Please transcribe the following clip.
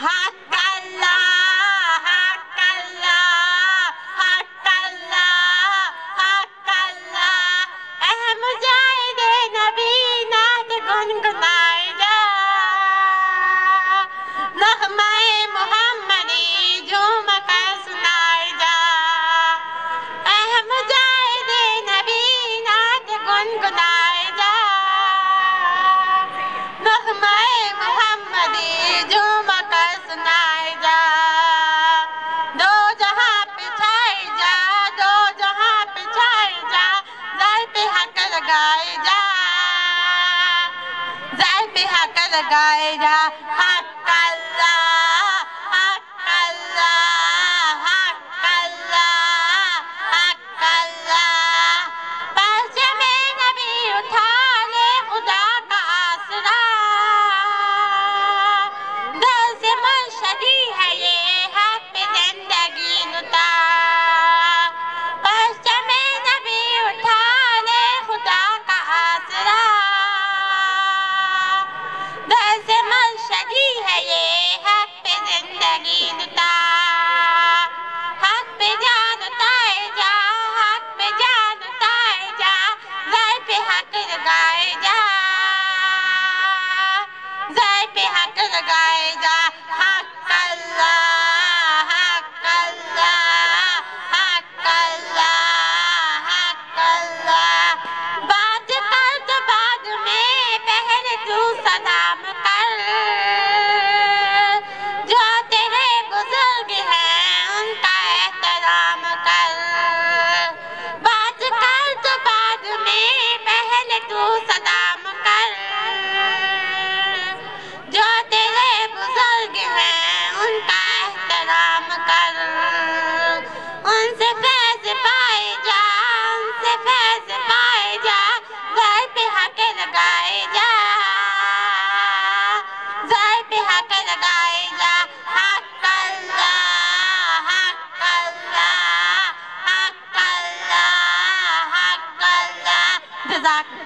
حق اللہ حق اللہ حق اللہ حق اللہ اے مجاہد نبی نعت گنگنائے جا نغمہ محمدی جھوم کر سنائے جا اے مجاہد نبی نعت گنگنائے جا نغمہ محمدی جھوم کر سنائے جا دو جہاں پہ چھائے جا دو جہاں پہ چھائے جا زر پہ حق لگائے جا زر پہ حق لگائے جا حق اللہ حق اللہ حق اللہ حق اللہ پرچم نبی اٹھا لے خدا کا آسرا در سے مرشدی ہے یہ حق پہ زندگی نتا پرچم نبی اٹھا لے خدا کا آسرا در سے مرشدی ہے یہ حق پہ زندگی نتا حق پہ جان اتائے جا حق پہ جان اتائے جا زر پہ حق لگائے جا زر پہ حق لگائے جا حق اللہ حق اللہ حق اللہ حق اللہ بات کر تو بعد میں پہلے تو سلام کر جو تیرے بزرگ ہیں ان کا احترام کر بات کر تو بعد میں پہلے تو سلام کر جو تیرے بزرگ ہیں ان کا احترام کر ان سے فیض پائے جا ان سے فیض پائے جا زر پہ حق لگائے جا زر پہ حق لگائے جا حق اللہ حق اللہ حق اللہ حق اللہ جزاک